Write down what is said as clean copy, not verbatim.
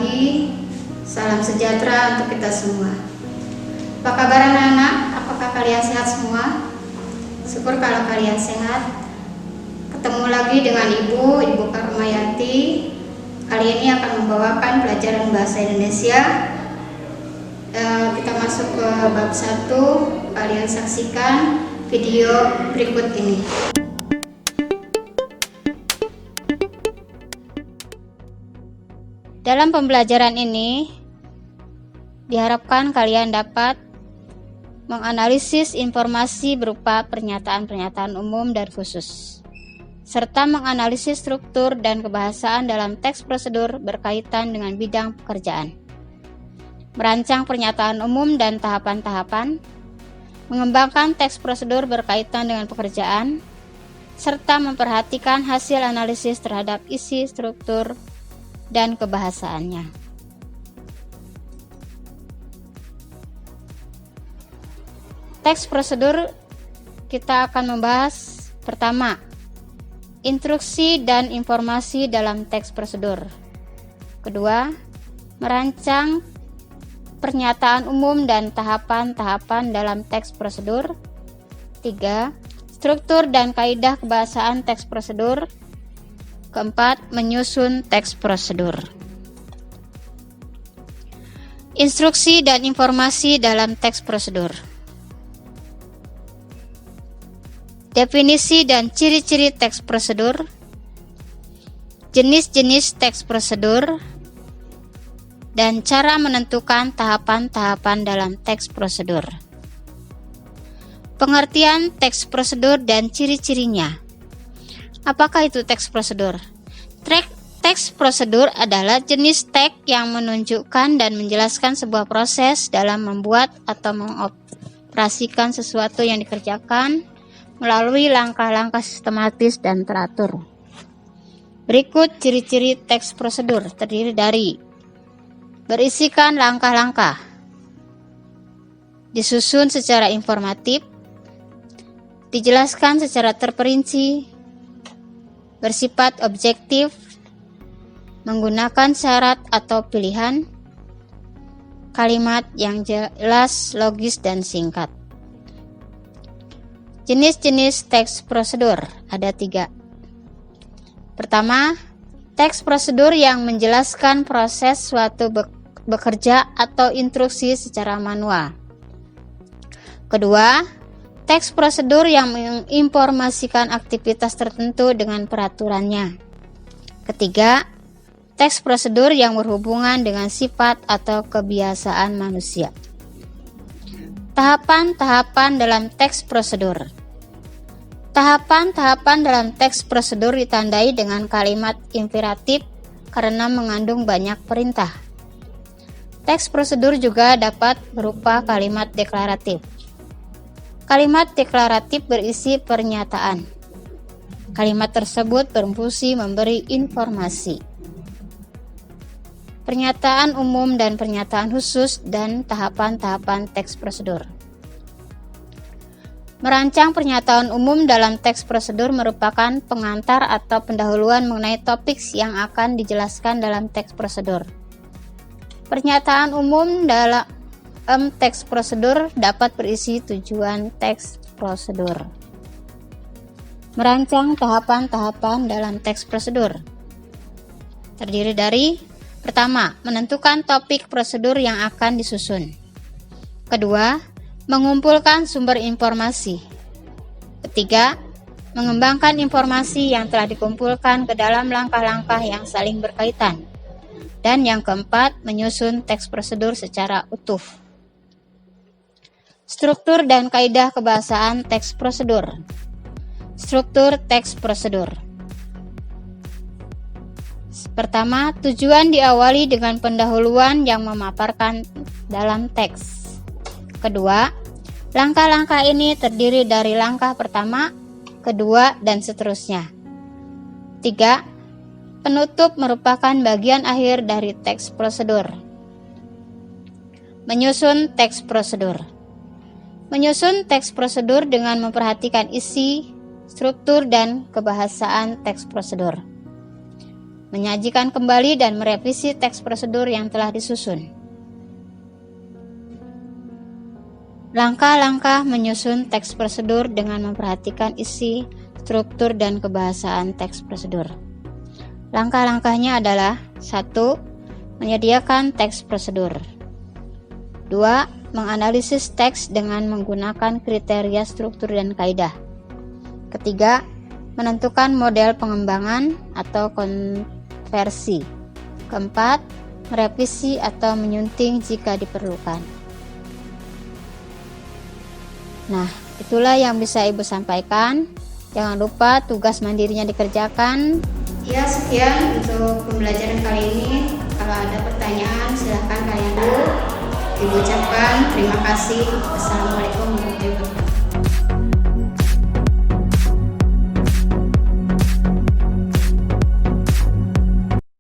pagi, salam sejahtera untuk kita semua. Apa kabar anak-anak? Apakah kalian sehat semua? Syukur kalau kalian sehat. Ketemu lagi dengan Ibu Karmayati. Kali ini akan membawakan pelajaran bahasa Indonesia. Kita masuk ke bab 1. Kalian saksikan video berikut ini. Dalam pembelajaran ini, diharapkan kalian dapat menganalisis informasi berupa pernyataan-pernyataan umum dan khusus, serta menganalisis struktur dan kebahasaan dalam teks prosedur berkaitan dengan bidang pekerjaan, merancang pernyataan umum dan tahapan-tahapan, mengembangkan teks prosedur berkaitan dengan pekerjaan, serta memperhatikan hasil analisis terhadap isi, struktur, dan kebahasaannya. Teks prosedur kita akan membahas pertama, instruksi dan informasi dalam teks prosedur. Kedua, merancang pernyataan umum dan tahapan-tahapan dalam teks prosedur. Tiga, struktur dan kaidah kebahasaan teks prosedur. Keempat, menyusun teks prosedur. Instruksi dan informasi dalam teks prosedur. Definisi dan ciri-ciri teks prosedur. Jenis-jenis teks prosedur. Dan cara menentukan tahapan-tahapan dalam teks prosedur. Pengertian teks prosedur dan ciri-cirinya. Apakah itu teks prosedur? Teks prosedur adalah jenis teks yang menunjukkan dan menjelaskan sebuah proses dalam membuat atau mengoperasikan sesuatu yang dikerjakan melalui langkah-langkah sistematis dan teratur. Berikut ciri-ciri teks prosedur terdiri dari berisikan langkah-langkah, disusun secara informatif, dijelaskan secara terperinci, bersifat objektif, menggunakan syarat atau pilihan, kalimat yang jelas, logis, dan singkat. Jenis-jenis teks prosedur ada 3. Pertama, teks prosedur yang menjelaskan proses suatu bekerja atau instruksi secara manual. Kedua, teks prosedur yang menginformasikan aktivitas tertentu dengan peraturannya. Ketiga, teks prosedur yang berhubungan dengan sifat atau kebiasaan manusia. Tahapan-tahapan dalam teks prosedur. Tahapan-tahapan dalam teks prosedur ditandai dengan kalimat imperatif karena mengandung banyak perintah. Teks prosedur juga dapat berupa kalimat deklaratif. Kalimat deklaratif berisi pernyataan. Kalimat tersebut berfungsi memberi informasi. Pernyataan umum dan pernyataan khusus dan tahapan-tahapan teks prosedur. Merancang pernyataan umum dalam teks prosedur merupakan pengantar atau pendahuluan mengenai topik yang akan dijelaskan dalam teks prosedur. Pernyataan umum dalam teks prosedur dapat berisi tujuan teks prosedur. Merancang tahapan-tahapan dalam teks prosedur terdiri dari: pertama, menentukan topik prosedur yang akan disusun. Kedua, mengumpulkan sumber informasi. Ketiga, mengembangkan informasi yang telah dikumpulkan ke dalam langkah-langkah yang saling berkaitan. Dan yang keempat, menyusun teks prosedur secara utuh. Struktur dan kaidah kebahasaan teks prosedur. Struktur teks prosedur. Pertama, tujuan diawali dengan pendahuluan yang memaparkan dalam teks. Kedua, langkah-langkah ini terdiri dari langkah pertama, kedua, dan seterusnya. Tiga, penutup merupakan bagian akhir dari teks prosedur. Menyusun teks prosedur. Menyusun teks prosedur dengan memperhatikan isi, struktur, dan kebahasaan teks prosedur. menyajikan kembali dan merevisi teks prosedur yang telah disusun. Langkah-langkah menyusun teks prosedur dengan memperhatikan isi, struktur, dan kebahasaan teks prosedur. Langkah-langkahnya adalah: 1. Menyediakan teks prosedur. 2. Menganalisis teks dengan menggunakan kriteria struktur dan kaidah. Ketiga, menentukan model pengembangan atau konversi. Keempat, merevisi atau menyunting jika diperlukan. Nah, itulah yang bisa Ibu sampaikan. Jangan lupa tugas mandirinya dikerjakan. Ya, sekian untuk pembelajaran kali ini. Kalau ada pertanyaan, silahkan kalian dulu. Ibu ucapkan terima kasih. Assalamualaikum warahmatullahi wabarakatuh.